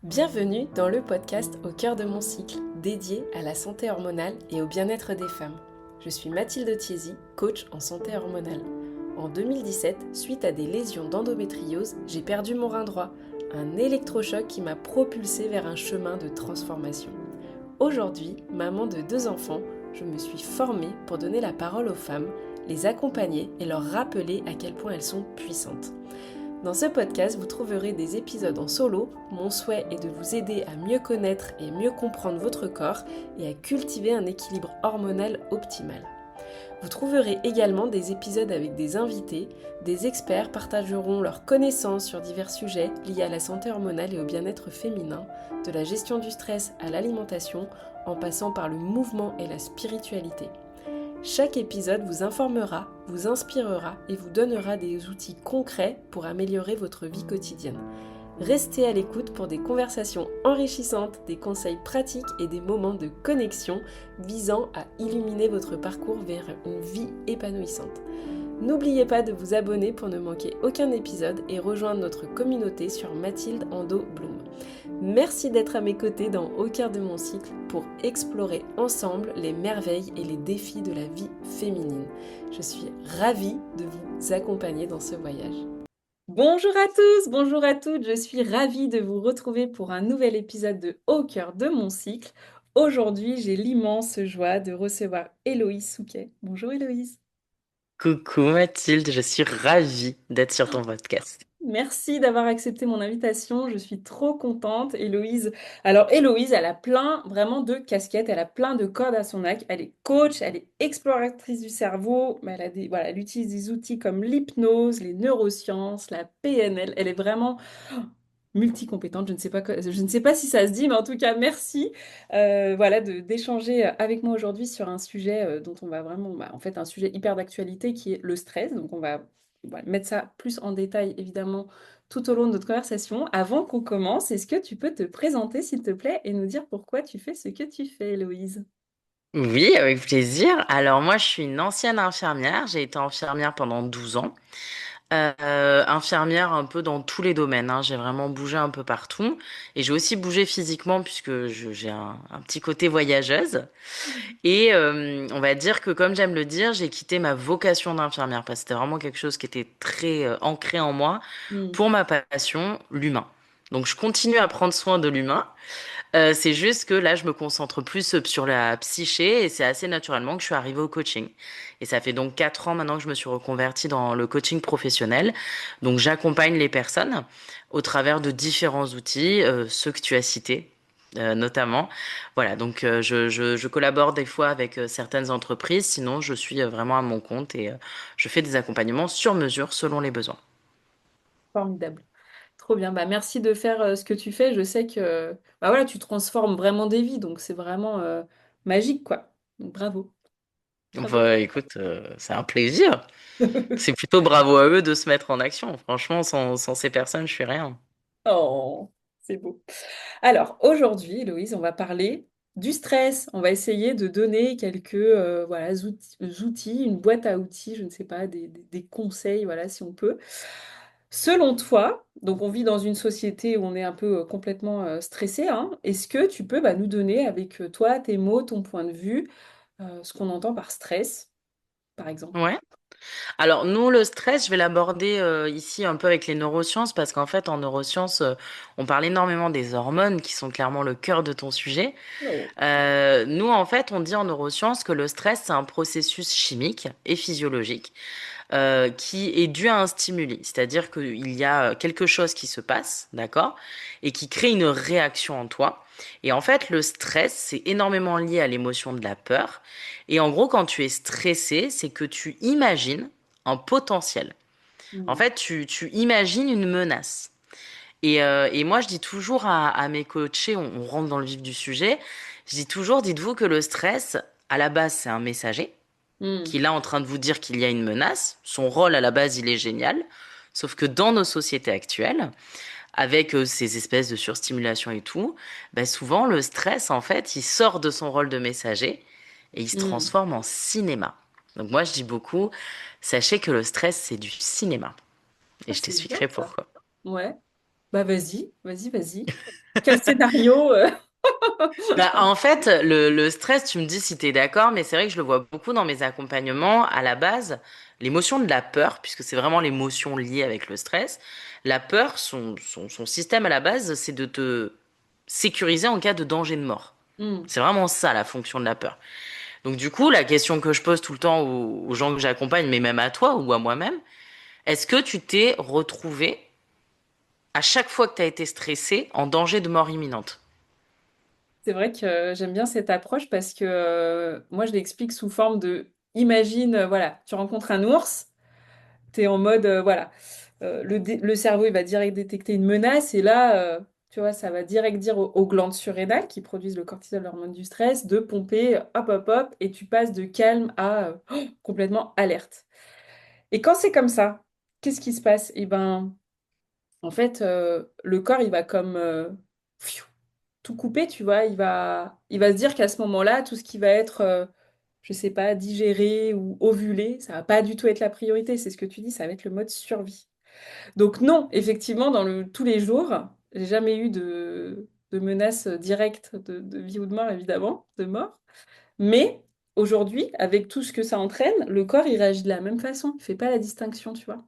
Bienvenue dans le podcast Au cœur de mon cycle, dédié à la santé hormonale et au bien-être des femmes. Je suis Mathilde Thiésy, coach en santé hormonale. En 2017, suite à des lésions d'endométriose, j'ai perdu mon rein droit, un électrochoc qui m'a propulsée vers un chemin de transformation. Aujourd'hui, maman de 2 enfants, je me suis formée pour donner la parole aux femmes, les accompagner et leur rappeler à quel point elles sont puissantes. Dans ce podcast, vous trouverez des épisodes en solo. Mon souhait est de vous aider à mieux connaître et mieux comprendre votre corps et à cultiver un équilibre hormonal optimal. Vous trouverez également des épisodes avec des invités. Des experts partageront leurs connaissances sur divers sujets liés à la santé hormonale et au bien-être féminin, de la gestion du stress à l'alimentation, en passant par le mouvement et la spiritualité. Chaque épisode vous informera, vous inspirera et vous donnera des outils concrets pour améliorer votre vie quotidienne. Restez à l'écoute pour des conversations enrichissantes, des conseils pratiques et des moments de connexion visant à illuminer votre parcours vers une vie épanouissante. N'oubliez pas de vous abonner pour ne manquer aucun épisode et rejoindre notre communauté sur Mathilde Ando Bloom. Merci d'être à mes côtés dans Au cœur de mon cycle pour explorer ensemble les merveilles et les défis de la vie féminine. Je suis ravie de vous accompagner dans ce voyage. Bonjour à tous, bonjour à toutes, je suis ravie de vous retrouver pour un nouvel épisode de Au cœur de mon cycle. Aujourd'hui, j'ai l'immense joie de recevoir Héloïse Souquet. Bonjour Héloïse. Coucou Mathilde, je suis ravie d'être sur ton podcast. Merci d'avoir accepté mon invitation, je suis trop contente, Héloïse. Alors Héloïse, elle a plein vraiment de casquettes, elle a plein de cordes à son arc. Elle est coach, elle est exploratrice du cerveau, mais voilà, elle utilise des outils comme l'hypnose, les neurosciences, la PNL. Elle est vraiment multicompétente. Je ne sais pas si ça se dit, mais en tout cas, merci voilà, d'échanger avec moi aujourd'hui sur un sujet dont on va vraiment, en fait, un sujet hyper d'actualité qui est le stress. Donc, on va mettre ça plus en détail, évidemment, tout au long de notre conversation. Avant qu'on commence, est-ce que tu peux te présenter, s'il te plaît, et nous dire pourquoi tu fais ce que tu fais, Héloïse? Oui, avec plaisir. Alors moi, je suis une ancienne infirmière. J'ai été infirmière pendant 12 ans. Infirmière un peu dans tous les domaines, hein. J'ai vraiment bougé un peu partout. Et j'ai aussi bougé physiquement puisque j'ai un petit côté voyageuse. Et on va dire que, comme j'aime le dire, j'ai quitté ma vocation d'infirmière parce que c'était vraiment quelque chose qui était très ancré en moi Hmm. pour ma passion, l'humain. Donc je continue à prendre soin de l'humain. C'est juste que là, je me concentre plus sur la psyché et c'est assez naturellement que je suis arrivée au coaching. Et ça fait donc 4 ans maintenant que je me suis reconvertie dans le coaching professionnel. Donc j'accompagne les personnes au travers de différents outils, ceux que tu as cités. Notamment. Voilà, donc je collabore des fois avec certaines entreprises, sinon je suis vraiment à mon compte et je fais des accompagnements sur mesure selon les besoins. Formidable. Trop bien. Bah, merci de faire ce que tu fais. Je sais que bah, voilà, tu transformes vraiment des vies, donc c'est vraiment magique, quoi. Donc, bravo. Bravo. Bah, écoute, c'est un plaisir. C'est plutôt bravo à eux de se mettre en action. Franchement, sans ces personnes, je suis rien. Oh, c'est beau. Alors, aujourd'hui, Héloïse, on va parler du stress. On va essayer de donner quelques voilà, outils, une boîte à outils, je ne sais pas, des conseils, voilà, si on peut. Selon toi, donc on vit dans une société où on est un peu complètement stressé, hein. Est-ce que tu peux nous donner avec toi, tes mots, ton point de vue, ce qu'on entend par stress, par exemple? Ouais. Alors, nous, le stress, je vais l'aborder ici un peu avec les neurosciences, parce qu'en fait, en neurosciences, on parle énormément des hormones, qui sont clairement le cœur de ton sujet. Oh. Nous, en fait, on dit en neurosciences que le stress, c'est un processus chimique et physiologique qui est dû à un stimuli. C'est-à-dire qu'il y a quelque chose qui se passe, d'accord, et qui crée une réaction en toi. Et en fait, le stress, c'est énormément lié à l'émotion de la peur. Et en gros, quand tu es stressé, c'est que tu imagines un potentiel. En Hmm. fait, tu imagines une menace. Et moi, je dis toujours à mes coachés, on rentre dans le vif du sujet, je dis toujours, dites-vous que le stress, à la base, c'est un messager qui Hmm. est là en train de vous dire qu'il y a une menace. Son rôle à la base, il est génial. Sauf que dans nos sociétés actuelles, avec ces espèces de surstimulation et tout, ben souvent le stress, en fait, il sort de son rôle de messager et il se Hmm. transforme en cinéma. Donc moi, je dis beaucoup, sachez que le stress, c'est du cinéma. Et Ah, je c'est bien t'expliquerai ça. pourquoi. Ouais. Bah vas-y, vas-y, vas-y. Quel scénario Bah, en fait, le stress, tu me dis si tu es d'accord, mais c'est vrai que je le vois beaucoup dans mes accompagnements. À la base, l'émotion de la peur, puisque c'est vraiment l'émotion liée avec le stress, la peur, son système à la base, c'est de te sécuriser en cas de danger de mort. Hmm. C'est vraiment ça la fonction de la peur. Donc du coup, la question que je pose tout le temps aux gens que j'accompagne, mais même à toi ou à moi-même, est-ce que tu t'es retrouvé à chaque fois que tu as été stressé en danger de mort imminente? C'est vrai que j'aime bien cette approche parce que moi je l'explique sous forme de imagine, voilà, tu rencontres un ours, tu es en mode, voilà, le cerveau il va direct détecter une menace et là, tu vois, ça va direct dire aux glandes surrénales qui produisent le cortisol, l'hormone du stress, de pomper, hop, hop, hop, et tu passes de calme à complètement alerte. Et quand c'est comme ça, qu'est-ce qui se passe? Eh ben, en fait, le corps il va comme pfiou, tout couper, tu vois, il va se dire qu'à ce moment-là, tout ce qui va être, je sais pas, digéré ou ovulé, ça va pas du tout être la priorité. C'est ce que tu dis, ça va être le mode survie. Donc non, effectivement, tous les jours, j'ai jamais eu de menace directe de vie ou de mort, évidemment, de mort. Mais aujourd'hui, avec tout ce que ça entraîne, le corps, il réagit de la même façon. Il fait pas la distinction, tu vois.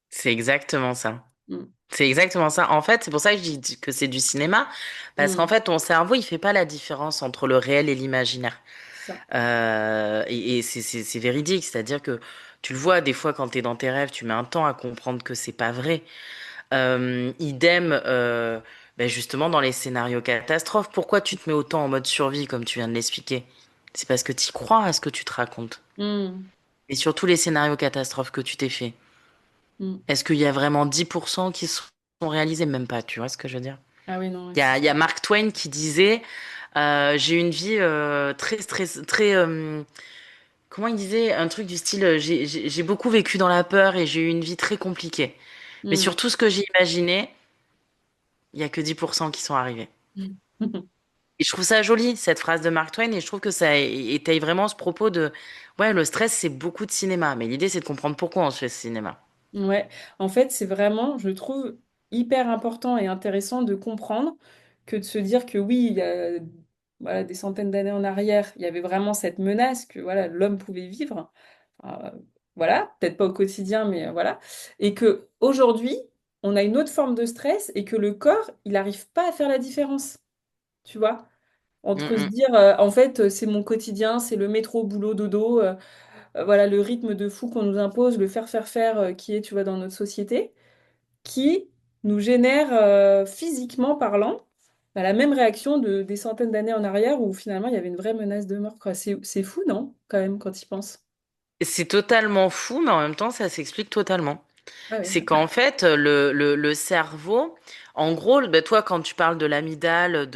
C'est exactement ça. Mm. C'est exactement ça. En fait, c'est pour ça que je dis que c'est du cinéma, parce qu'en Mm. fait, ton cerveau, il fait pas la différence entre le réel et l'imaginaire. C'est ça. Et c'est véridique, c'est-à-dire que tu le vois des fois quand tu es dans tes rêves, tu mets un temps à comprendre que c'est pas vrai. Idem, ben justement dans les scénarios catastrophes, pourquoi tu te mets autant en mode survie comme tu viens de l'expliquer? C'est parce que tu crois à ce que tu te racontes. Mm. Et sur tous les scénarios catastrophes que tu t'es fait, Mm. est-ce qu'il y a vraiment 10% qui sont réalisés? Même pas, tu vois ce que je veux dire? Ah oui, non, ouais, Il y a Mark Twain qui disait, j'ai une vie très comment il disait? Un truc du style, j'ai beaucoup vécu dans la peur et j'ai eu une vie très compliquée. Mais Mm. sur tout ce que j'ai imaginé, il y a que 10% qui sont arrivés. Mm. Et je trouve ça joli, cette phrase de Mark Twain, et je trouve que ça étaye vraiment ce propos de, ouais, le stress, c'est beaucoup de cinéma, mais l'idée, c'est de comprendre pourquoi on se fait ce cinéma. Ouais, en fait, c'est vraiment, je trouve, hyper important et intéressant de comprendre que de se dire que oui, il y a voilà, des centaines d'années en arrière, il y avait vraiment cette menace que voilà, l'homme pouvait vivre. Euh, voilà, peut-être pas au quotidien, mais voilà. Et que aujourd'hui, on a une autre forme de stress et que le corps, il n'arrive pas à faire la différence. Tu vois? Mm, Entre se mm. dire, en fait, c'est mon quotidien, c'est le métro, boulot, dodo. Voilà, le rythme de fou qu'on nous impose, le faire, faire, faire qui est, tu vois, dans notre société, qui nous génère physiquement parlant bah, la même réaction des centaines d'années en arrière où finalement il y avait une vraie menace de mort, quoi. C'est fou, non? Quand même, quand il pense. C'est totalement fou, mais en même temps, ça s'explique totalement. Ah oui. C'est qu'en fait, le cerveau, en gros, ben toi, quand tu parles de l'amygdale,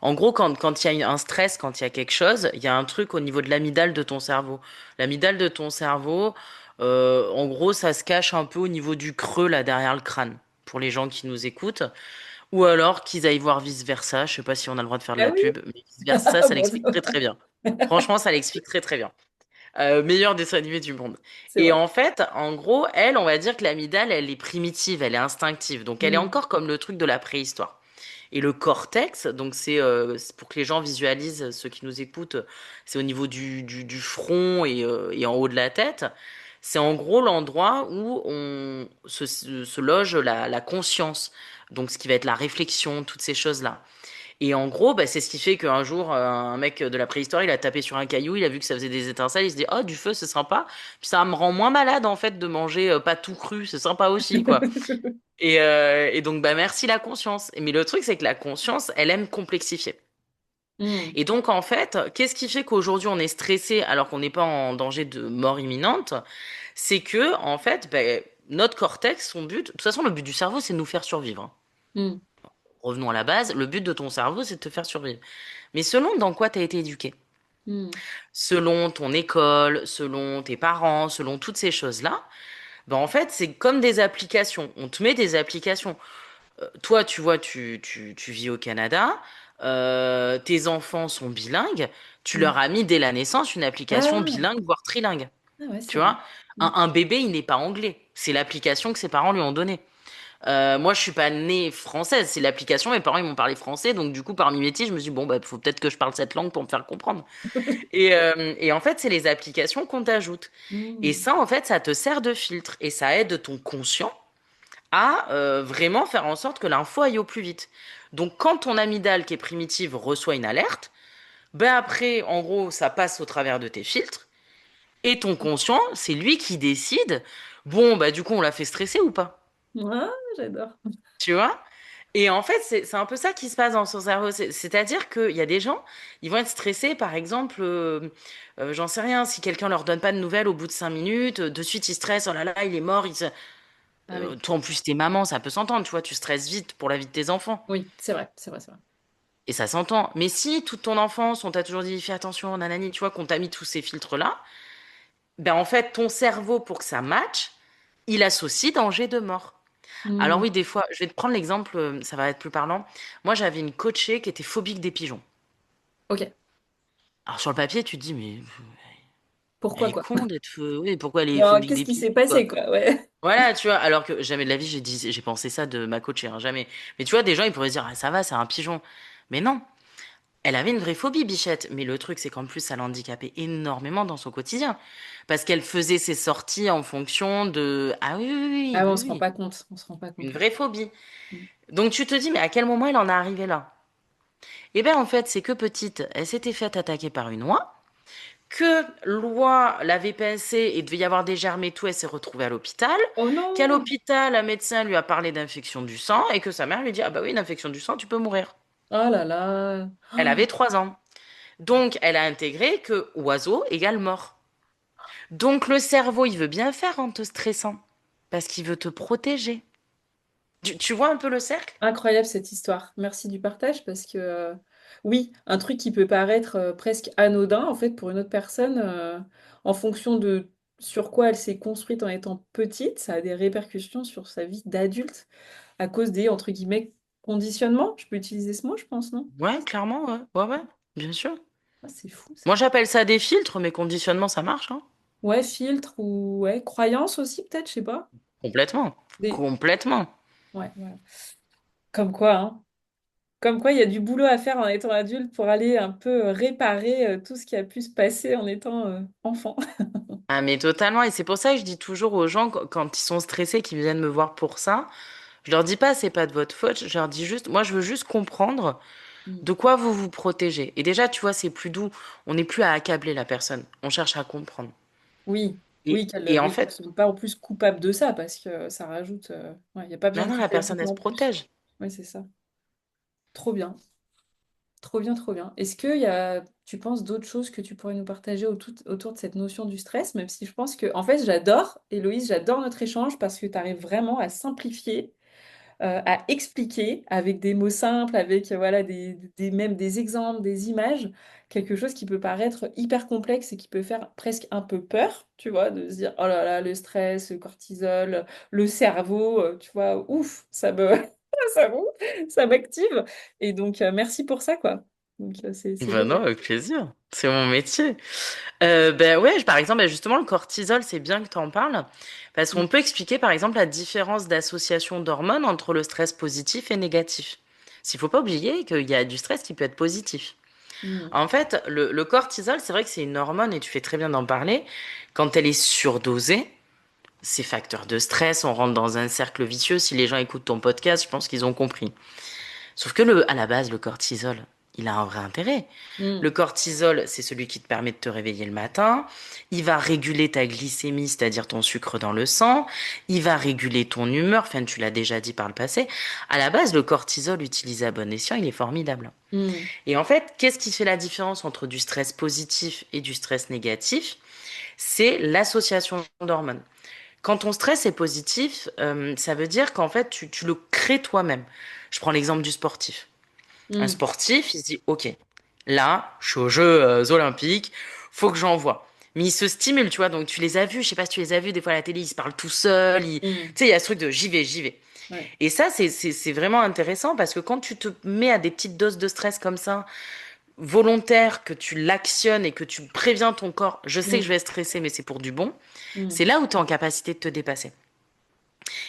en gros, quand il y a un stress, quand il y a quelque chose, il y a un truc au niveau de l'amygdale de ton cerveau. L'amygdale de ton cerveau, en gros, ça se cache un peu au niveau du creux, là, derrière le crâne, pour les gens qui nous écoutent. Ou alors qu'ils aillent voir vice-versa. Je sais pas si on a le droit de faire de Ah la oui? pub, mais vice-versa, ça Bon, l'explique très très bien. Franchement, ça l'explique très très bien. Meilleur dessin animé du monde. c'est Et vrai. en fait, en gros, elle, on va dire que l'amygdale, elle est primitive, elle est instinctive. Donc, elle est Mm. encore comme le truc de la préhistoire. Et le cortex, donc c'est pour que les gens visualisent, ceux qui nous écoutent, c'est au niveau du front et en haut de la tête. C'est en gros l'endroit où se loge la conscience. Donc, ce qui va être la réflexion, toutes ces choses-là. Et en gros, bah, c'est ce qui fait qu'un jour, un mec de la préhistoire, il a tapé sur un caillou, il a vu que ça faisait des étincelles, il se dit, oh, du feu, c'est sympa. Puis ça me rend moins malade, en fait, de manger pas tout cru, c'est sympa aussi, quoi. Et donc, bah, merci la conscience. Mais le truc, c'est que la conscience, elle aime complexifier. Mm. Et donc, en fait, qu'est-ce qui fait qu'aujourd'hui, on est stressé alors qu'on n'est pas en danger de mort imminente? C'est que, en fait, bah, notre cortex, son but, de toute façon, le but du cerveau, c'est de nous faire survivre, hein. Mm. Revenons à la base, le but de ton cerveau, c'est de te faire survivre. Mais selon dans quoi tu as été éduqué, Mm. selon ton école, selon tes parents, selon toutes ces choses-là, ben en fait, c'est comme des applications. On te met des applications. Toi, tu vois, tu vis au Canada, tes enfants sont bilingues, tu Mm. leur as mis dès la naissance une application Ah, bilingue, voire trilingue. ah ouais, c'est Tu vrai. vois, Mm. un bébé, il n'est pas anglais. C'est l'application que ses parents lui ont donnée. Moi, je suis pas née française, c'est l'application. Mes parents, ils m'ont parlé français, donc du coup, par mimétisme, je me suis dit, bon, bah, faut peut-être que je parle cette langue pour me faire comprendre. Et en fait, c'est les applications qu'on t'ajoute. Et Hmm. ça, en fait, ça te sert de filtre et ça aide ton conscient à vraiment faire en sorte que l'info aille au plus vite. Donc, quand ton amygdale, qui est primitive, reçoit une alerte, ben après, en gros, ça passe au travers de tes filtres et ton conscient, c'est lui qui décide, bon, bah du coup, on l'a fait stresser ou pas? Ah, j'adore. Tu vois? Et en fait, c'est un peu ça qui se passe dans son cerveau. C'est-à-dire qu'il y a des gens, ils vont être stressés, par exemple, j'en sais rien, si quelqu'un leur donne pas de nouvelles au bout de 5 minutes, de suite ils stressent, oh là là, il est mort. Ah oui, Toi, en plus, t'es maman, ça peut s'entendre, tu vois, tu stresses vite pour la vie de tes enfants. oui, c'est vrai, c'est vrai, c'est vrai. Et ça s'entend. Mais si toute ton enfance, on t'a toujours dit, fais attention, nanani, tu vois, qu'on t'a mis tous ces filtres-là, ben en fait, ton cerveau, pour que ça matche, il associe danger de mort. Alors Hmm. oui, des fois, je vais te prendre l'exemple, ça va être plus parlant. Moi, j'avais une coachée qui était phobique des pigeons. Ok, Alors sur le papier, tu te dis, mais elle pourquoi est quoi? con d'être... Oui, pourquoi elle est Alors, phobique qu'est-ce des qui pigeons, s'est quoi. passé quoi? Ouais. Voilà, tu vois, alors que jamais de la vie, j'ai pensé ça de ma coachée, hein, jamais. Mais tu vois, des gens, ils pourraient se dire, ah, ça va, c'est un pigeon. Mais non, elle avait une vraie phobie, Bichette. Mais le truc, c'est qu'en plus, ça l'handicapait énormément dans son quotidien. Parce qu'elle faisait ses sorties en fonction de... Ah oui, oui, Ah oui, ouais, on oui, se rend oui. pas compte, on se rend pas Une compte. Ouais. vraie phobie. Hmm. Donc tu te dis, mais à quel moment elle en est arrivée là? Eh bien, en fait, c'est que petite, elle s'était faite attaquer par une oie, que l'oie l'avait pincée et devait y avoir des germes et tout, elle s'est retrouvée à l'hôpital, Oh qu'à non! l'hôpital, un médecin lui a parlé d'infection du sang et que sa mère lui dit, ah bah oui, une infection du sang, tu peux mourir. Oh là là! Elle Oh. avait 3 ans. Donc, elle a intégré que oiseau égale mort. Donc, le cerveau, il veut bien faire en te stressant, parce qu'il veut te protéger. Tu vois un peu le cercle? Incroyable cette histoire. Merci du partage parce que oui, un truc qui peut paraître presque anodin en fait pour une autre personne, en fonction de sur quoi elle s'est construite en étant petite, ça a des répercussions sur sa vie d'adulte à cause des entre guillemets conditionnements. Je peux utiliser ce mot, je pense, non? Ouais, clairement, ouais, ouais, ouais, bien sûr. Ah, c'est fou ça. Moi, j'appelle ça des filtres, mais conditionnement, ça marche, hein. Ouais, filtre ou ouais, croyance aussi peut-être, je sais pas. Complètement. Des... Complètement. Ouais, voilà. Comme quoi, hein. Comme quoi, il y a du boulot à faire en étant adulte pour aller un peu réparer tout ce qui a pu se passer en étant enfant. Ah, mais totalement. Et c'est pour ça que je dis toujours aux gens, quand ils sont stressés, qu'ils viennent me voir pour ça, je leur dis pas, c'est pas de votre faute. Je leur dis juste, moi, je veux juste comprendre Mm. de quoi vous vous protégez. Et déjà, tu vois, c'est plus doux. On n'est plus à accabler la personne. On cherche à comprendre. Oui, Et, oui, et en oui, qu'elle ne fait, soit pas en plus coupable de ça parce que ça rajoute. Ouais, il n'y a pas besoin de maintenant, la personne, culpabiliser elle se en plus. protège. Oui, c'est ça. Trop bien, trop bien, trop bien. Est-ce qu'il y a, tu penses, d'autres choses que tu pourrais nous partager autour de cette notion du stress, même si je pense que, en fait, j'adore, Héloïse, j'adore notre échange parce que tu arrives vraiment à simplifier à expliquer avec des mots simples, avec voilà, même des exemples, des images, quelque chose qui peut paraître hyper complexe et qui peut faire presque un peu peur, tu vois, de se dire, oh là là, le stress, le cortisol, le cerveau, tu vois, ouf, ça ça m'active. Et donc, merci pour ça, quoi. Donc, c'est Ben non, génial. avec plaisir. C'est mon métier. Ben ouais, par exemple, ben justement, le cortisol, c'est bien que tu en parles, parce Mm. qu'on peut expliquer, par exemple, la différence d'association d'hormones entre le stress positif et négatif. S'il faut pas oublier qu'il y a du stress qui peut être positif. Mm. En fait, le cortisol, c'est vrai que c'est une hormone, et tu fais très bien d'en parler. Quand elle est surdosée, c'est facteur de stress, on rentre dans un cercle vicieux. Si les gens écoutent ton podcast, je pense qu'ils ont compris. Sauf que à la base, le cortisol, il a un vrai intérêt. Le Mm. cortisol, c'est celui qui te permet de te réveiller le matin. Il va réguler ta glycémie, c'est-à-dire ton sucre dans le sang. Il va réguler ton humeur. Enfin, tu l'as déjà dit par le passé. À la base, le cortisol utilisé à bon escient, il est formidable. Mm. Et en fait, qu'est-ce qui fait la différence entre du stress positif et du stress négatif? C'est l'association d'hormones. Quand ton stress est positif, ça veut dire qu'en fait, tu le crées toi-même. Je prends l'exemple du sportif. Un Mm. sportif, il se dit, OK, là, je suis aux Jeux Olympiques, faut que j'envoie. Mais il se stimule, tu vois, donc tu les as vus, je sais pas si tu les as vus, des fois à la télé, ils se parlent tout seuls, tu Mm. sais, il y a ce truc de j'y vais, j'y vais. Ouais. Et ça, c'est vraiment intéressant parce que quand tu te mets à des petites doses de stress comme ça, volontaire, que tu l'actionnes et que tu préviens ton corps, je sais que je Mm. vais stresser, mais c'est pour du bon, Mm. c'est là où tu es en capacité de te dépasser.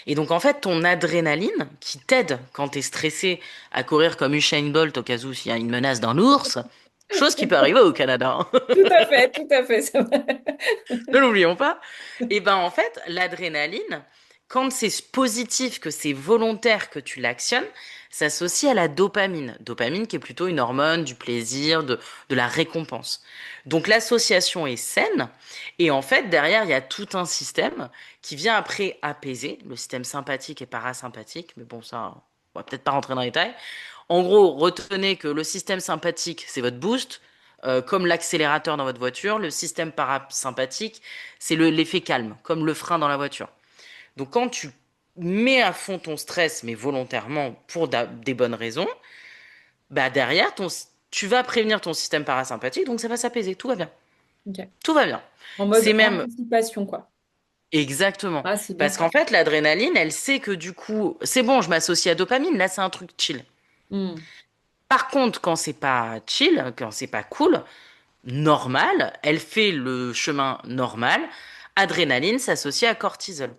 Et donc, en fait, ton adrénaline qui t'aide quand tu es stressé à courir comme Usain Bolt au cas où s'il y a une menace d'un ours, chose qui peut arriver au Canada, hein. tout à fait, c'est vrai. Ne l'oublions pas. Et ben, en fait, l'adrénaline, quand c'est positif, que c'est volontaire, que tu l'actionnes, s'associe à la dopamine. Dopamine qui est plutôt une hormone du plaisir, de la récompense. Donc l'association est saine. Et en fait, derrière, il y a tout un système qui vient après apaiser, le système sympathique et parasympathique. Mais bon, ça, on va peut-être pas rentrer dans les détails. En gros, retenez que le système sympathique, c'est votre boost, comme l'accélérateur dans votre voiture. Le système parasympathique, c'est l'effet calme, comme le frein dans la voiture. Donc quand tu mets à fond ton stress, mais volontairement pour des bonnes raisons, bah derrière, tu vas prévenir ton système parasympathique, donc ça va s'apaiser, tout va bien. Ok. Tout va bien. En C'est mode même anticipation, quoi. exactement. Ah, c'est Parce bien. qu'en fait, l'adrénaline, elle sait que du coup, c'est bon, je m'associe à dopamine, là c'est un truc chill. Hmm. Par contre, quand c'est pas chill, quand c'est pas cool, normal, elle fait le chemin normal, adrénaline s'associe à cortisol.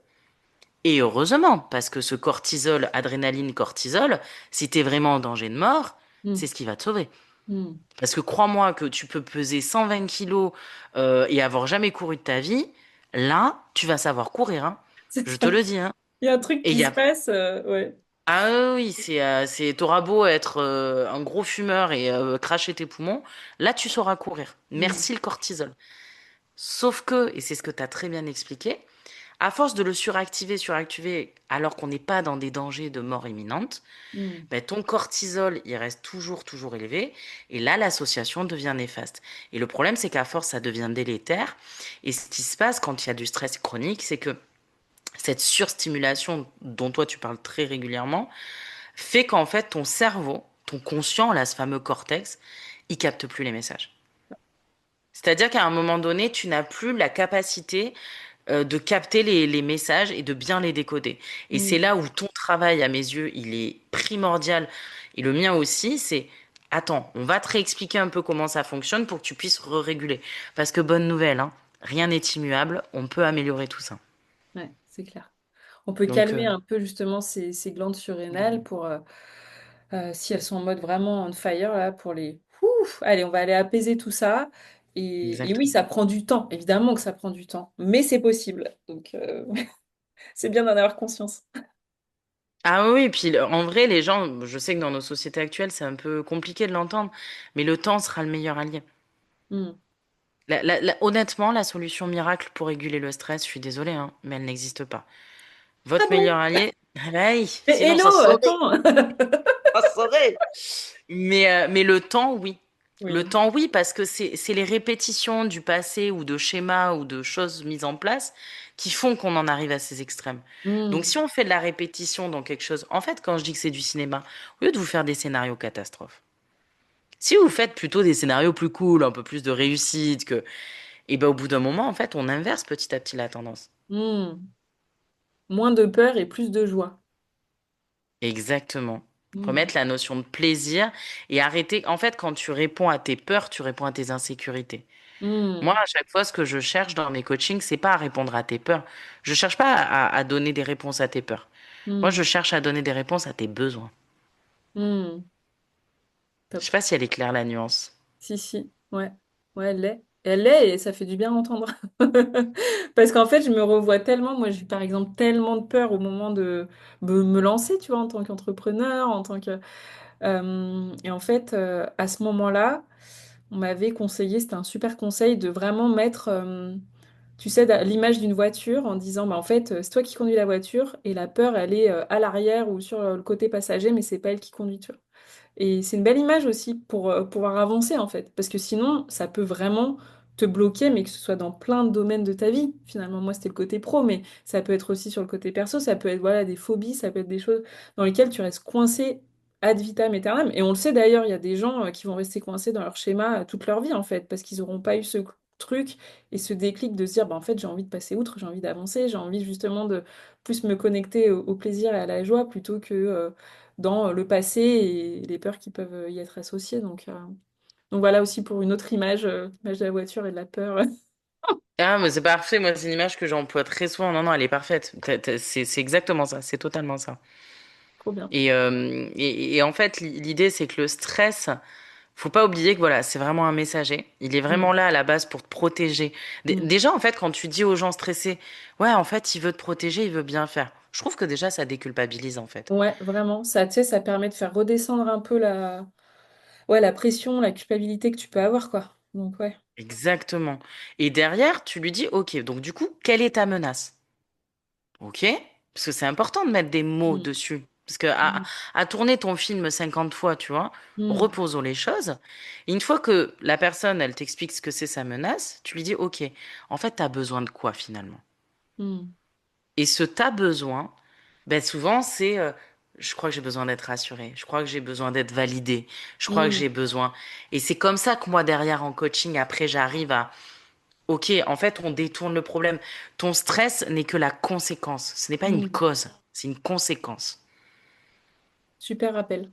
Et heureusement, parce que ce cortisol, adrénaline, cortisol, si t'es vraiment en danger de mort, Hmm. c'est ce qui va te sauver. Hmm. Parce que crois-moi que tu peux peser 120 kilos et avoir jamais couru de ta vie, là, tu vas savoir courir, hein. C'est Je te ça. le dis, hein. Il y a un truc Et il qui y se a... passe, ouais. Ah oui, t'auras beau être un gros fumeur et cracher tes poumons, là, tu sauras courir. Hmm. Merci le cortisol. Sauf que, et c'est ce que tu as très bien expliqué, à force de le suractiver, alors qu'on n'est pas dans des dangers de mort imminente, Hmm. ben, ton cortisol, il reste toujours élevé. Et là, l'association devient néfaste. Et le problème, c'est qu'à force, ça devient délétère. Et ce qui se passe quand il y a du stress chronique, c'est que cette surstimulation dont toi, tu parles très régulièrement, fait qu'en fait, ton cerveau, ton conscient, là, ce fameux cortex, il capte plus les messages. C'est-à-dire qu'à un moment donné, tu n'as plus la capacité de capter les messages et de bien les décoder. Et c'est Hmm. là où ton travail, à mes yeux, il est primordial, et le mien aussi, c'est, attends, on va te réexpliquer un peu comment ça fonctionne pour que tu puisses réguler. Parce que bonne nouvelle, hein, rien n'est immuable, on peut améliorer tout ça. Ouais, c'est clair. On peut Donc, calmer un peu justement ces glandes surrénales pour, si elles sont en mode vraiment on fire, là, pour les... Ouf, allez, on va aller apaiser tout ça. Et oui, exactement. ça prend du temps, évidemment que ça prend du temps, mais c'est possible. Donc, c'est bien d'en avoir conscience. Ah oui, et puis en vrai, les gens, je sais que dans nos sociétés actuelles, c'est un peu compliqué de l'entendre, mais le temps sera le meilleur allié. Hmm. Honnêtement, la solution miracle pour réguler le stress, je suis désolée, hein, mais elle n'existe pas. Ah Votre bon? meilleur allié, ah bah oui, Mais sinon ça hello, se saurait, attends! ça se saurait. Mais le temps, oui. Le Oui. temps, oui, parce que c'est les répétitions du passé ou de schémas ou de choses mises en place qui font qu'on en arrive à ces extrêmes. Donc Hmm. si on fait de la répétition dans quelque chose, en fait, quand je dis que c'est du cinéma, au lieu de vous faire des scénarios catastrophes, si vous faites plutôt des scénarios plus cool, un peu plus de réussite, et ben au bout d'un moment, en fait, on inverse petit à petit la tendance. Hmm. Moins de peur et plus de joie. Exactement. Hmm. Remettre la notion de plaisir et arrêter. En fait, quand tu réponds à tes peurs, tu réponds à tes insécurités. Moi, Hmm. à chaque fois, ce que je cherche dans mes coachings, c'est pas à répondre à tes peurs. Je cherche pas à donner des réponses à tes peurs. Moi, Hmm. je cherche à donner des réponses à tes besoins. Hmm. Je Top. sais pas si elle est claire, la nuance. Si, si, ouais. Ouais, elle l'est. Elle l'est et ça fait du bien d'entendre. Parce qu'en fait, je me revois tellement. Moi, j'ai par exemple tellement de peur au moment de me lancer, tu vois, en tant qu'entrepreneur, en tant que. Et en fait, à ce moment-là, on m'avait conseillé, c'était un super conseil, de vraiment mettre, tu sais, l'image d'une voiture en disant, bah, en fait, c'est toi qui conduis la voiture et la peur, elle est à l'arrière ou sur le côté passager, mais c'est pas elle qui conduit, tu vois. Et c'est une belle image aussi pour pouvoir avancer en fait, parce que sinon, ça peut vraiment te bloquer, mais que ce soit dans plein de domaines de ta vie. Finalement, moi, c'était le côté pro, mais ça peut être aussi sur le côté perso, ça peut être voilà, des phobies, ça peut être des choses dans lesquelles tu restes coincé ad vitam aeternam. Et on le sait d'ailleurs, il y a des gens qui vont rester coincés dans leur schéma toute leur vie en fait, parce qu'ils n'auront pas eu ce truc et ce déclic de se dire, bah, en fait, j'ai envie de passer outre, j'ai envie d'avancer, j'ai envie justement de plus me connecter au plaisir et à la joie plutôt que dans le passé et les peurs qui peuvent y être associées. Donc voilà aussi pour une autre image, l'image de la voiture et de la peur. Ah, mais c'est parfait. Moi, c'est une image que j'emploie très souvent. Non, non, elle est parfaite. C'est exactement ça. C'est totalement ça. Trop bien. Et en fait, l'idée, c'est que le stress, faut pas oublier que voilà, c'est vraiment un messager. Il est Mm. vraiment là à la base pour te protéger. Mm. Déjà, en fait, quand tu dis aux gens stressés, ouais, en fait, il veut te protéger, il veut bien faire. Je trouve que déjà, ça déculpabilise, en fait. Ouais, vraiment. Ça, tu sais, ça permet de faire redescendre un peu ouais, la pression, la culpabilité que tu peux avoir, quoi. Donc, ouais. Exactement. Et derrière, tu lui dis, OK, donc du coup, quelle est ta menace? OK? Parce que c'est important de mettre des mots Mm. dessus. Parce que Mm. à tourner ton film 50 fois, tu vois, Mm. reposons les choses. Et une fois que la personne, elle t'explique ce que c'est sa menace, tu lui dis, OK, en fait, t'as besoin de quoi finalement? Mm. Et ce t'as besoin, ben souvent, c'est, je crois que j'ai besoin d'être rassurée. Je crois que j'ai besoin d'être validée. Je crois que Mm. j'ai besoin. Et c'est comme ça que moi, derrière, en coaching, après, j'arrive à Ok, en fait, on détourne le problème. Ton stress n'est que la conséquence. Ce n'est pas une Mm. cause, c'est une conséquence. Super rappel.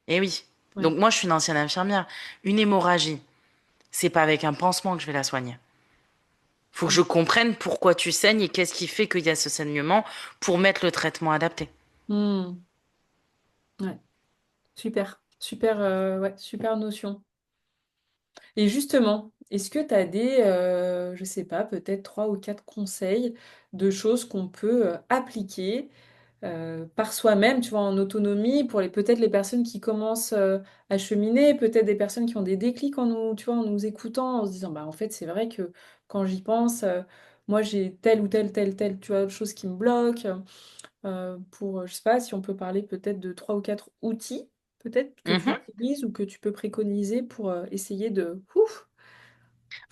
Eh oui. Ouais. Donc moi, je suis une ancienne infirmière. Une hémorragie, c'est pas avec un pansement que je vais la soigner. Faut que je Mm. comprenne pourquoi tu saignes et qu'est-ce qui fait qu'il y a ce saignement pour mettre le traitement adapté. Mm. Ouais. Super. Super, ouais, super notion. Et justement, est-ce que tu as je sais pas, peut-être 3 ou 4 conseils de choses qu'on peut appliquer par soi-même, tu vois, en autonomie, pour peut-être les personnes qui commencent à cheminer, peut-être des personnes qui ont des déclics en nous, tu vois, en nous écoutant, en se disant, bah en fait, c'est vrai que quand j'y pense, moi j'ai telle ou telle, tu vois, chose qui me bloque. Je sais pas, si on peut parler peut-être de 3 ou 4 outils, peut-être que tu Mhm. utilises ou que tu peux préconiser pour essayer de ouf,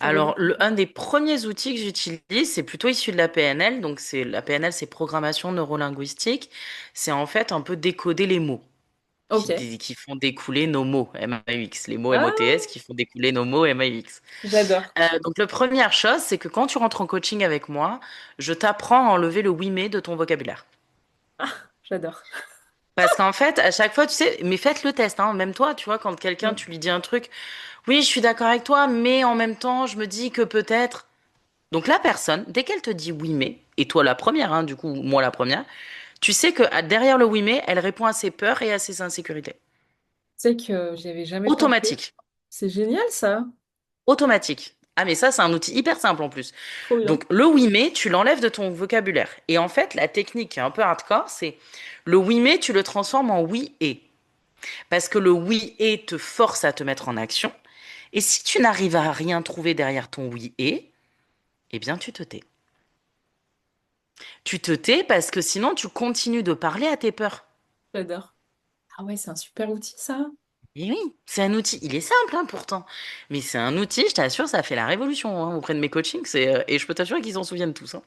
faire Alors, redescendre. un des premiers outils que j'utilise, c'est plutôt issu de la PNL. Donc, c'est la PNL, c'est programmation neurolinguistique. C'est en fait un peu décoder les mots. Ok. Qui font découler nos mots MAUX, les mots Ah, MOTS qui font découler nos mots MAUX. j'adore. Donc, la première chose, c'est que quand tu rentres en coaching avec moi, je t'apprends à enlever le oui mais de ton vocabulaire. J'adore. Parce qu'en fait, à chaque fois, tu sais, mais faites le test, hein, même toi, tu vois, quand quelqu'un, Mm, tu lui dis un truc, oui, je suis d'accord avec toi, mais en même temps, je me dis que peut-être. Donc, la personne, dès qu'elle te dit oui mais, et toi la première, hein, du coup, moi la première, tu sais que derrière le oui mais, elle répond à ses peurs et à ses insécurités. tu sais que j'y avais jamais pensé. Automatique. C'est génial ça. Automatique. Ah mais ça, c'est un outil hyper simple en plus. Trop bien. Donc le oui mais, tu l'enlèves de ton vocabulaire. Et en fait, la technique qui est un peu hardcore, c'est le oui mais, tu le transformes en oui et. Parce que le oui et te force à te mettre en action. Et si tu n'arrives à rien trouver derrière ton oui et, eh bien tu te tais. Tu te tais parce que sinon tu continues de parler à tes peurs. J'adore. Ah ouais, c'est un super outil ça. Et oui, c'est un outil. Il est simple hein, pourtant. Mais c'est un outil, je t'assure, ça fait la révolution hein, auprès de mes coachings. Et je peux t'assurer qu'ils s'en souviennent tous, hein.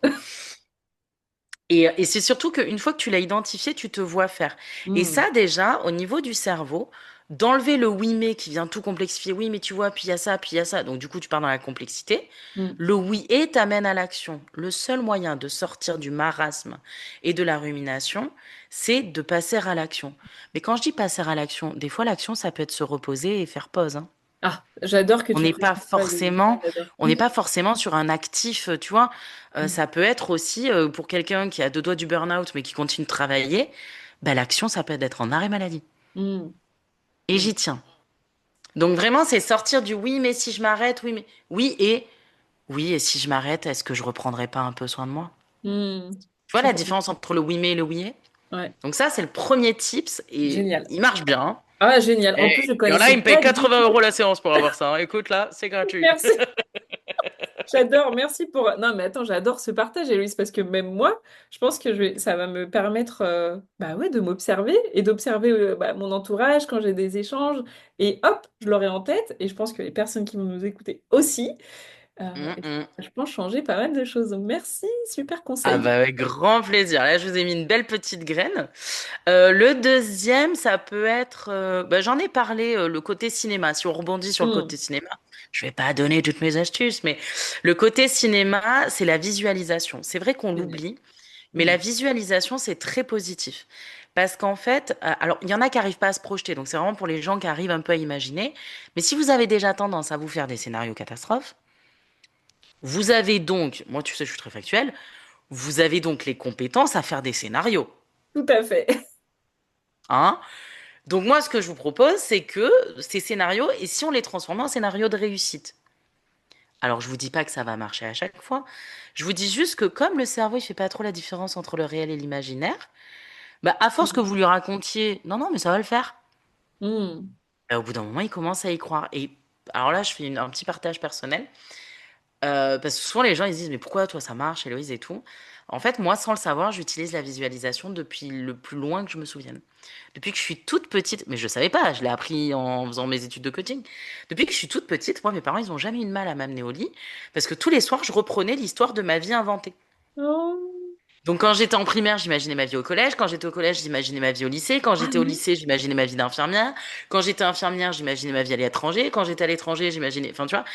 Et c'est surtout qu'une fois que tu l'as identifié, tu te vois faire. Et Mm, ça, déjà, au niveau du cerveau, d'enlever le oui mais qui vient tout complexifier. Oui, mais tu vois, puis il y a ça, puis il y a ça. Donc du coup, tu pars dans la complexité. mm. Le oui et t'amène à l'action. Le seul moyen de sortir du marasme et de la rumination, c'est de passer à l'action. Mais quand je dis passer à l'action, des fois, l'action, ça peut être se reposer et faire pause, hein. Ah, j'adore que On tu n'est pas précises ça. forcément, J'adore. on n'est pas forcément sur un actif, tu vois. Mm, Ça peut être aussi pour quelqu'un qui a deux doigts du burn-out mais qui continue de travailler, bah, l'action, ça peut être d'être en arrêt maladie. mm, Et mm, j'y tiens. Donc vraiment, c'est sortir du oui, mais si je m'arrête, oui, mais oui, et si je m'arrête, est-ce que je reprendrai pas un peu soin de moi? mm. Tu vois la Super. différence entre le oui, mais et le oui et. Ouais, Donc ça, c'est le premier tips et génial. il marche bien, hein. Ah, génial. En Et plus, je il y en a, connaissais ils me payent pas du 80 tout. euros la séance pour avoir ça, hein. Écoute, là, c'est gratuit. Merci. J'adore, merci pour. Non, mais attends, j'adore ce partage, Héloïse, parce que même moi, je pense que ça va me permettre bah ouais, de m'observer et d'observer bah, mon entourage quand j'ai des échanges. Et hop, je l'aurai en tête. Et je pense que les personnes qui vont nous écouter aussi. Hum, Et hum. je pense changer pas mal de choses. Donc, merci, super Ah conseil. bah avec grand plaisir. Là, je vous ai mis une belle petite graine. Le deuxième, ça peut être, bah, j'en ai parlé, le côté cinéma. Si on rebondit sur le Hmm, côté cinéma, je vais pas donner toutes mes astuces, mais le côté cinéma, c'est la visualisation. C'est vrai qu'on génial. l'oublie, mais Hmm, la visualisation, c'est très positif. Parce qu'en fait, alors il y en a qui arrivent pas à se projeter, donc c'est vraiment pour les gens qui arrivent un peu à imaginer. Mais si vous avez déjà tendance à vous faire des scénarios catastrophes, Vous avez donc, moi tu sais, je suis très factuelle, vous avez donc les compétences à faire des scénarios. Tout à fait. Hein? Donc moi, ce que je vous propose, c'est que ces scénarios, et si on les transformait en scénarios de réussite? Alors, je vous dis pas que ça va marcher à chaque fois. Je vous dis juste que comme le cerveau, il fait pas trop la différence entre le réel et l'imaginaire, bah, à force que vous lui racontiez, non, non, mais ça va le faire. Hmm. Bah, au bout d'un moment, il commence à y croire. Et alors là, je fais un petit partage personnel. Parce que souvent, les gens, ils se disent, mais pourquoi toi, ça marche, Héloïse et tout. En fait, moi, sans le savoir, j'utilise la visualisation depuis le plus loin que je me souvienne. Depuis que je suis toute petite, mais je savais pas, je l'ai appris en faisant mes études de coaching. Depuis que je suis toute petite, moi, mes parents, ils ont jamais eu de mal à m'amener au lit, parce que tous les soirs, je reprenais l'histoire de ma vie inventée. Oh. Donc, quand j'étais en primaire, j'imaginais ma vie au collège. Quand j'étais au collège, j'imaginais ma vie au lycée. Quand Ah j'étais au oui. lycée, j'imaginais ma vie d'infirmière. Quand j'étais infirmière, j'imaginais ma vie à l'étranger. Quand j'étais à l'étranger, j'imaginais, enfin, tu vois,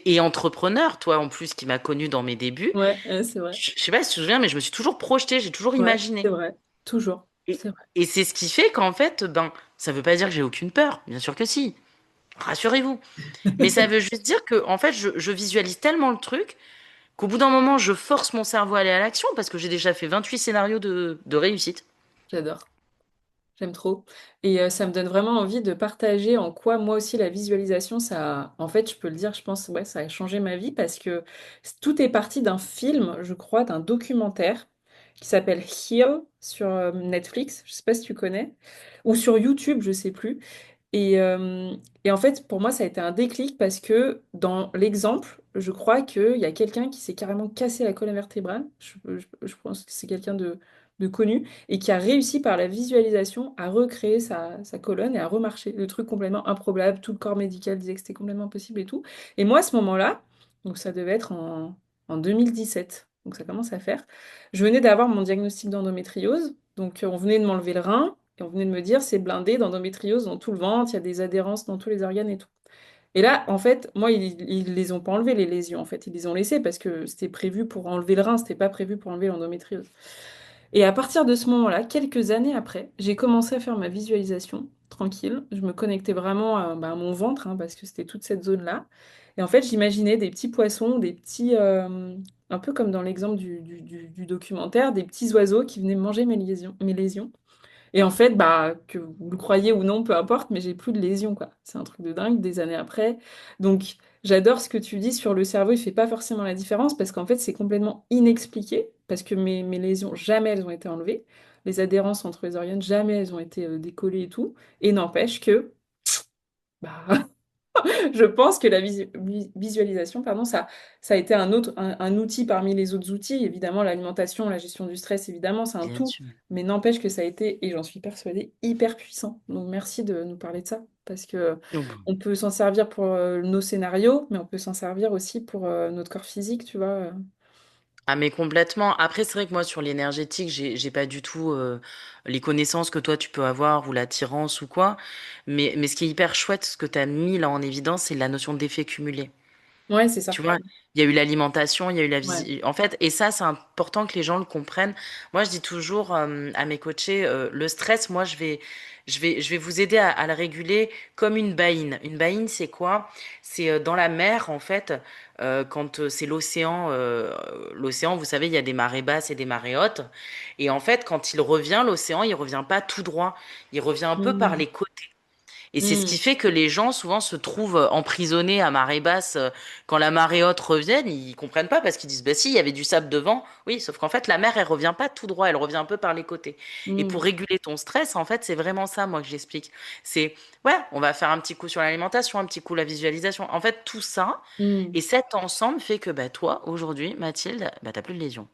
et entrepreneur, toi, en plus, qui m'a connue dans mes débuts. Ouais, c'est vrai. Je sais pas si tu te souviens, mais je me suis toujours projetée, j'ai toujours Ouais, imaginé. c'est vrai. Toujours. Et, C'est vrai. et c'est ce qui fait qu'en fait, ben, ça veut pas dire que j'ai aucune peur. Bien sûr que si. Rassurez-vous. Mais ça veut juste dire que, en fait, je visualise tellement le truc qu'au bout d'un moment, je force mon cerveau à aller à l'action parce que j'ai déjà fait 28 scénarios de réussite. J'adore. J'aime trop. Et ça me donne vraiment envie de partager en quoi moi aussi la visualisation, ça, en fait, je peux le dire, je pense, ouais, ça a changé ma vie parce que tout est parti d'un film, je crois, d'un documentaire qui s'appelle Heal sur Netflix. Je sais pas si tu connais, ou sur YouTube, je sais plus. Et, euh, et en fait, pour moi, ça a été un déclic parce que dans l'exemple, je crois qu'il y a quelqu'un qui s'est carrément cassé la colonne vertébrale. Je pense que c'est quelqu'un de connu et qui a réussi par la visualisation à recréer sa colonne et à remarcher. Le truc complètement improbable, tout le corps médical disait que c'était complètement impossible et tout. Et moi, à ce moment-là, donc ça devait être en 2017, donc ça commence à faire, je venais d'avoir mon diagnostic d'endométriose, donc on venait de m'enlever le rein. Et on venait de me dire, c'est blindé d'endométriose dans tout le ventre, il y a des adhérences dans tous les organes et tout. Et là, en fait, moi, ils les ont pas enlevés, les lésions, en fait. Ils les ont laissées parce que c'était prévu pour enlever le rein, c'était pas prévu pour enlever l'endométriose. Et à partir de ce moment-là, quelques années après, j'ai commencé à faire ma visualisation tranquille. Je me connectais vraiment à mon ventre, hein, parce que c'était toute cette zone-là. Et en fait, j'imaginais des petits poissons, des petits, un peu comme dans l'exemple du documentaire, des petits oiseaux qui venaient manger mes lésions, mes lésions. Et en fait, bah, que vous le croyez ou non, peu importe, mais j'ai plus de lésions, quoi. C'est un truc de dingue des années après. Donc, j'adore ce que tu dis sur le cerveau, il fait pas forcément la différence parce qu'en fait, c'est complètement inexpliqué parce que mes lésions, jamais elles ont été enlevées. Les adhérences entre les organes, jamais elles ont été décollées et tout. Et n'empêche que, bah, je pense que la visualisation, pardon, ça a été un outil parmi les autres outils. Évidemment, l'alimentation, la gestion du stress, évidemment, c'est un Bien tout. sûr. Mais n'empêche que ça a été, et j'en suis persuadée, hyper puissant. Donc merci de nous parler de ça. Parce que Oh, bon. on peut s'en servir pour nos scénarios, mais on peut s'en servir aussi pour notre corps physique, tu vois. Ah mais complètement. Après, c'est vrai que moi sur l'énergétique, j'ai pas du tout les connaissances que toi tu peux avoir ou l'attirance ou quoi. Mais ce qui est hyper chouette, ce que tu as mis là en évidence, c'est la notion d'effet cumulé. Ouais, c'est ça. Tu vois, il y a eu l'alimentation, il y a eu la Ouais. visite. En fait, et ça, c'est important que les gens le comprennent. Moi, je dis toujours à mes coachés, le stress, moi, je vais vous aider à le réguler comme une baïne. Une baïne, c'est quoi? C'est dans la mer, en fait, quand c'est l'océan, vous savez, il y a des marées basses et des marées hautes. Et en fait, quand il revient, l'océan, il revient pas tout droit. Il revient un peu par Mm. les côtés. Et c'est ce qui Mm. fait que les gens souvent se trouvent emprisonnés à marée basse quand la marée haute revient, ils comprennent pas parce qu'ils disent bah si, il y avait du sable devant. Oui, sauf qu'en fait la mer elle revient pas tout droit, elle revient un peu par les côtés. Et pour Mm. réguler ton stress, en fait, c'est vraiment ça moi que j'explique. C'est ouais, on va faire un petit coup sur l'alimentation, un petit coup la visualisation. En fait, tout ça et Mm. cet ensemble fait que bah toi aujourd'hui, Mathilde, bah t'as plus de lésions.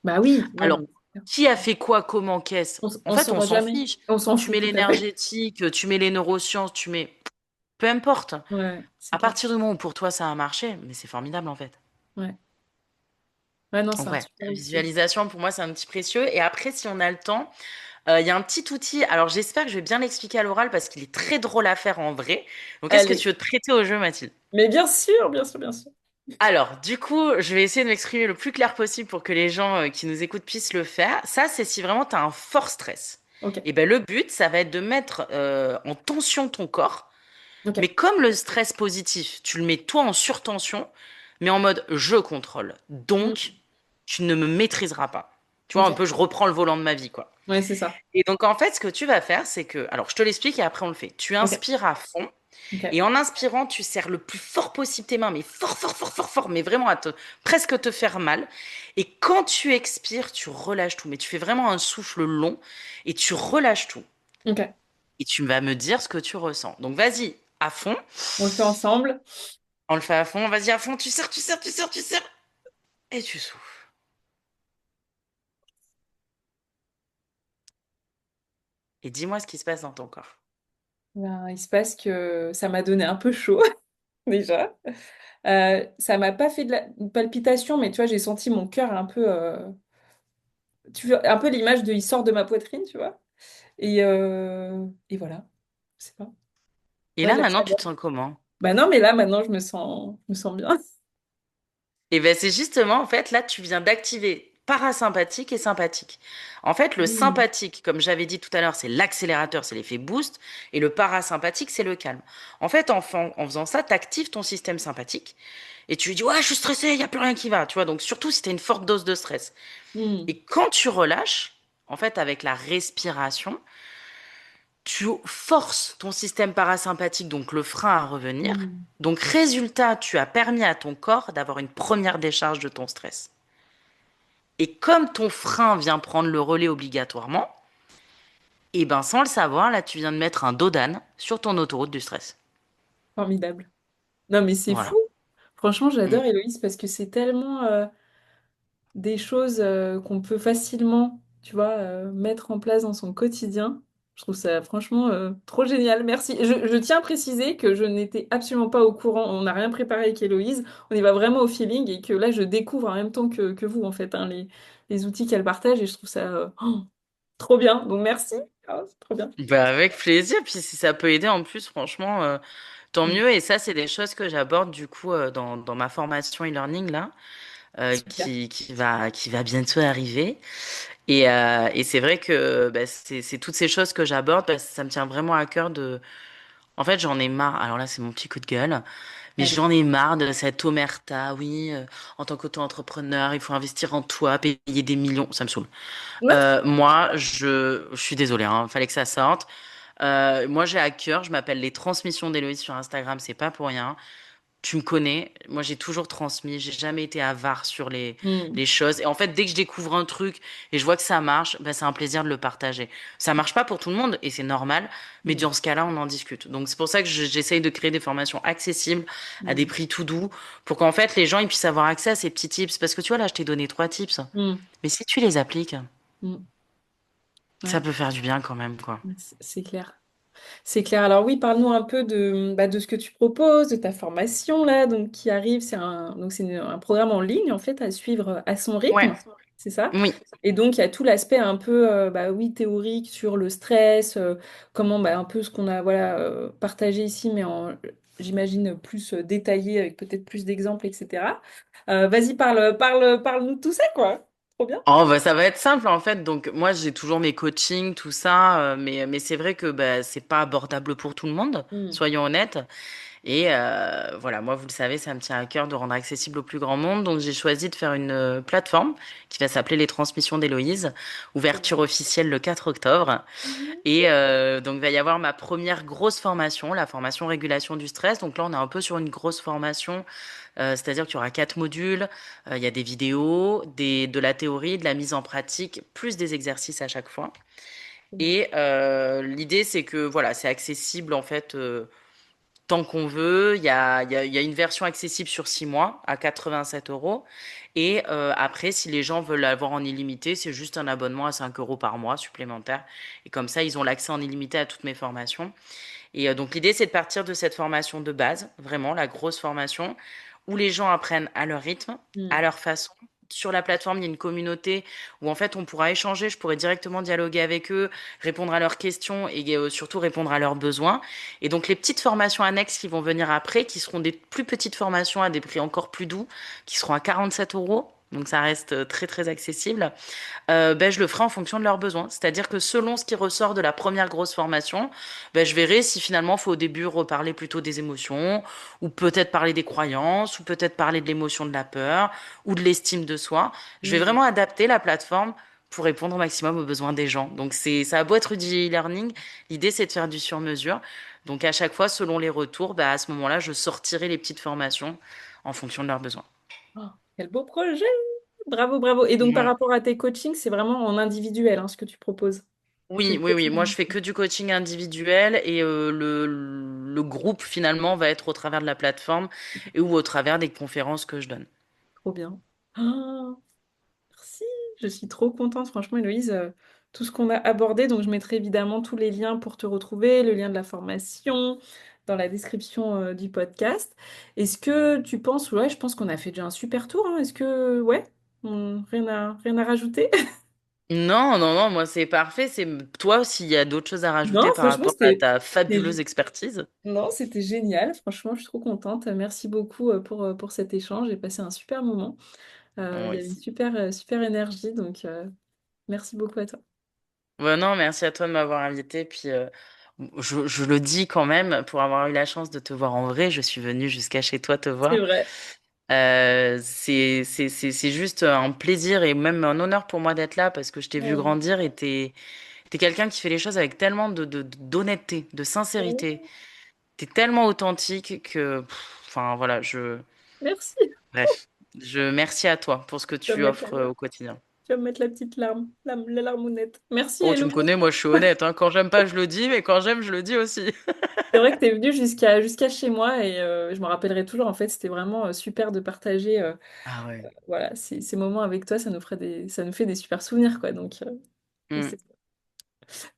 Bah oui, ouais, Alors, mais qui a fait quoi, comment, qu'est-ce? En on fait, on saura s'en jamais. fiche. On s'en Tu fout mets tout à fait. l'énergétique, tu mets les neurosciences, tu mets peu importe. Ouais, c'est À clair. partir du moment où pour toi ça a marché, mais c'est formidable en fait. Ouais. Ouais, non, c'est Donc un ouais, super la outil. visualisation pour moi c'est un petit précieux. Et après, si on a le temps, il y a un petit outil. Alors j'espère que je vais bien l'expliquer à l'oral parce qu'il est très drôle à faire en vrai. Donc est-ce que tu Allez. veux te prêter au jeu, Mathilde? Mais bien sûr, bien sûr, bien sûr. Alors, du coup, je vais essayer de m'exprimer le plus clair possible pour que les gens qui nous écoutent puissent le faire. Ça, c'est si vraiment tu as un fort stress. Ok, Et ben le but, ça va être de mettre en tension ton corps. ok. Mais comme le stress positif, tu le mets toi en surtension, mais en mode je contrôle. Mm. Donc, tu ne me maîtriseras pas. Tu vois, un Ok. peu, je reprends le volant de ma vie, quoi. Ouais, c'est ça. Et donc, en fait, ce que tu vas faire, c'est que, alors, je te l'explique et après, on le fait. Tu Ok. inspires à fond. Ok. Et en inspirant, tu serres le plus fort possible tes mains, mais fort, fort, fort, fort, fort, mais vraiment presque te faire mal. Et quand tu expires, tu relâches tout. Mais tu fais vraiment un souffle long et tu relâches tout. Ok. Et tu vas me dire ce que tu ressens. Donc vas-y, à fond. On le fait ensemble. On le fait à fond. Vas-y, à fond. Tu serres, tu serres, tu serres, tu serres. Et tu souffles. Et dis-moi ce qui se passe dans ton corps. Ben, il se passe que ça m'a donné un peu chaud déjà. Ça m'a pas fait de la une palpitation, mais tu vois, j'ai senti mon cœur un peu, tu vois, un peu l'image de il sort de ma poitrine, tu vois. Et voilà. Je sais pas. Et Ouais, là, la maintenant, tu chaleur. te sens comment? Bah non, mais là, maintenant, je me sens bien. Et ben c'est justement, en fait, là, tu viens d'activer parasympathique et sympathique. En fait, le Mm. sympathique, comme j'avais dit tout à l'heure, c'est l'accélérateur, c'est l'effet boost, et le parasympathique, c'est le calme. En fait, en faisant ça, tu actives ton système sympathique, et tu lui dis, ouais, je suis stressé, il n'y a plus rien qui va, tu vois, donc surtout si tu as une forte dose de stress. Mm. Et quand tu relâches, en fait, avec la respiration, tu forces ton système parasympathique, donc le frein à revenir. Mm. Donc, résultat, tu as permis à ton corps d'avoir une première décharge de ton stress. Et comme ton frein vient prendre le relais obligatoirement, et ben sans le savoir, là, tu viens de mettre un dos d'âne sur ton autoroute du stress. Formidable. Non, mais c'est fou. Voilà. Franchement, Mm. j'adore Héloïse parce que c'est tellement des choses qu'on peut facilement, tu vois, mettre en place dans son quotidien. Je trouve ça franchement trop génial. Merci. Je tiens à préciser que je n'étais absolument pas au courant. On n'a rien préparé avec Héloïse. On y va vraiment au feeling et que là, je découvre en même temps que vous, en fait, hein, les outils qu'elle partage et je trouve ça trop bien. Donc, merci. Ah, c'est trop bien. Bah, avec plaisir. Puis si ça peut aider en plus, franchement, tant Mm. mieux. Et ça, c'est des choses que j'aborde du coup dans ma formation e-learning là, Super. qui va bientôt arriver. Et c'est vrai que bah, c'est toutes ces choses que j'aborde parce que ça me tient vraiment à cœur de. En fait, j'en ai marre. Alors là, c'est mon petit coup de gueule. Mais Allez. j'en ai marre de cette omerta. Oui, en tant qu'auto-entrepreneur, il faut investir en toi, payer des millions. Ça me saoule. Ouais. Moi, je suis désolée, hein, fallait que ça sorte. Moi, j'ai à cœur, je m'appelle les transmissions d'Héloïse sur Instagram, c'est pas pour rien. Tu me connais, moi j'ai toujours transmis, j'ai jamais été avare sur Mm. les choses. Et en fait, dès que je découvre un truc et je vois que ça marche, ben, c'est un plaisir de le partager. Ça marche pas pour tout le monde et c'est normal, mais Mm. dans ce cas-là, on en discute. Donc c'est pour ça que j'essaye de créer des formations accessibles à des Mm. prix tout doux pour qu'en fait les gens ils puissent avoir accès à ces petits tips. Parce que tu vois, là, je t'ai donné 3 tips. Mm. Mais si tu les appliques, Mm. ça Ouais, peut faire du bien quand même, quoi. c'est clair. C'est clair. Alors oui, parle-nous un peu de ce que tu proposes, de ta formation là, donc qui arrive. C'est un programme en ligne en fait à suivre à son Ouais, rythme, c'est ça? oui. Et donc il y a tout l'aspect un peu oui théorique sur le stress, comment un peu ce qu'on a voilà partagé ici, mais j'imagine plus détaillé avec peut-être plus d'exemples, etc. Vas-y, parle-nous de tout ça quoi. Trop bien. Oh, bah, ça va être simple en fait. Donc, moi, j'ai toujours mes coachings, tout ça. Mais c'est vrai que bah, c'est pas abordable pour tout le monde, Hmm. soyons honnêtes. Et voilà, moi, vous le savez, ça me tient à cœur de rendre accessible au plus grand monde. Donc, j'ai choisi de faire une plateforme qui va s'appeler Les Transmissions d'Héloïse. Trop Ouverture bien. officielle le 4 octobre. Mhm. Et donc, il va y avoir ma première grosse formation, la formation régulation du stress. Donc là, on est un peu sur une grosse formation, c'est-à-dire qu'il y aura 4 modules. Il y a des vidéos, de la théorie, de la mise en pratique, plus des exercices à chaque fois. Et l'idée, c'est que voilà, c'est accessible en fait tant qu'on veut. Il y a une version accessible sur 6 mois à 87 euros. Et après, si les gens veulent l'avoir en illimité, c'est juste un abonnement à 5 euros par mois supplémentaire. Et comme ça, ils ont l'accès en illimité à toutes mes formations. Et donc l'idée, c'est de partir de cette formation de base, vraiment la grosse formation, où les gens apprennent à leur rythme, à Hmm. leur façon. Sur la plateforme, il y a une communauté où en fait on pourra échanger, je pourrai directement dialoguer avec eux, répondre à leurs questions et surtout répondre à leurs besoins. Et donc les petites formations annexes qui vont venir après, qui seront des plus petites formations à des prix encore plus doux, qui seront à 47 euros. Donc ça reste très très accessible. Ben, je le ferai en fonction de leurs besoins. C'est-à-dire que selon ce qui ressort de la première grosse formation, ben, je verrai si finalement il faut au début reparler plutôt des émotions, ou peut-être parler des croyances, ou peut-être parler de l'émotion de la peur, ou de l'estime de soi. Je vais Mhm. vraiment adapter la plateforme pour répondre au maximum aux besoins des gens. Donc ça a beau être du e-learning, l'idée c'est de faire du sur-mesure. Donc à chaque fois, selon les retours, ben, à ce moment-là, je sortirai les petites formations en fonction de leurs besoins. Oh, quel beau projet! Bravo, bravo. Et donc, par Ouais. rapport à tes coachings, c'est vraiment en individuel, hein, ce que tu proposes. Que Oui, le oui, oui. coaching Moi, je fais individuel. que du coaching individuel et le groupe, finalement, va être au travers de la plateforme et ou au travers des conférences que je donne. Trop bien. Ah, merci. Je suis trop contente, franchement, Héloïse. Tout ce qu'on a abordé, donc je mettrai évidemment tous les liens pour te retrouver, le lien de la formation dans la description du podcast. Est-ce que tu penses, ouais, je pense qu'on a fait déjà un super tour, hein. Est-ce que, ouais, rien à rajouter? Non, non, non, moi, c'est parfait. C'est toi, s'il y a d'autres choses à Non, rajouter par franchement, rapport à ta fabuleuse c'était- expertise. non, c'était génial. Franchement, je suis trop contente. Merci beaucoup pour cet échange. J'ai passé un super moment. Il Moi y avait une aussi. super énergie, donc merci beaucoup à toi. Ouais, non, merci à toi de m'avoir invité. Puis, je le dis quand même, pour avoir eu la chance de te voir en vrai, je suis venue jusqu'à chez toi te C'est voir. vrai. C'est juste un plaisir et même un honneur pour moi d'être là parce que je t'ai vu Oh. grandir et t'es quelqu'un qui fait les choses avec tellement d'honnêteté, de sincérité. Oh, T'es tellement authentique que, enfin voilà, merci. bref, merci à toi pour ce que Tu vas me tu mettre offres au quotidien. tu vas me mettre la petite larme, la larmounette. Merci, Oh, tu Hello. me connais, moi je suis honnête, hein. Quand j'aime pas, je le dis, mais quand j'aime, je le dis aussi. C'est vrai que tu es venu jusqu'à chez moi et je me rappellerai toujours. En fait, c'était vraiment super de partager Ah ouais. voilà, ces moments avec toi. Ça nous fait des super souvenirs, quoi. Donc Hmm. c'est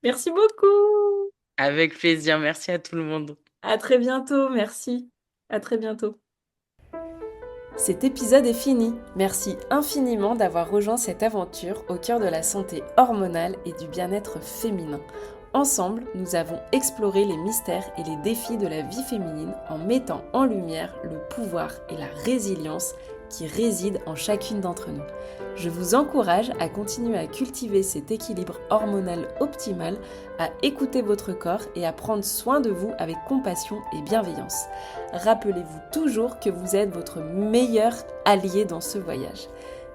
merci beaucoup. Avec plaisir, merci à tout le monde. À très bientôt. Merci. À très bientôt. Cet épisode est fini. Merci infiniment d'avoir rejoint cette aventure au cœur de la santé hormonale et du bien-être féminin. Ensemble, nous avons exploré les mystères et les défis de la vie féminine en mettant en lumière le pouvoir et la résilience qui résident en chacune d'entre nous. Je vous encourage à continuer à cultiver cet équilibre hormonal optimal, à écouter votre corps et à prendre soin de vous avec compassion et bienveillance. Rappelez-vous toujours que vous êtes votre meilleur allié dans ce voyage.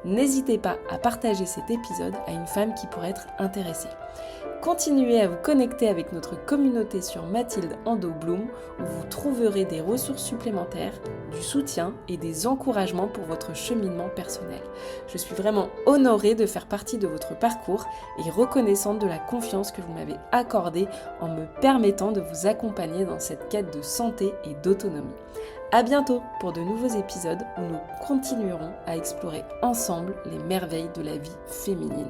N'hésitez pas à partager cet épisode à une femme qui pourrait être intéressée. Continuez à vous connecter avec notre communauté sur Mathilde Ando Bloom où vous trouverez des ressources supplémentaires, du soutien et des encouragements pour votre cheminement personnel. Je suis vraiment honorée de faire partie de votre parcours et reconnaissante de la confiance que vous m'avez accordée en me permettant de vous accompagner dans cette quête de santé et d'autonomie. À bientôt pour de nouveaux épisodes où nous continuerons à explorer ensemble les merveilles de la vie féminine.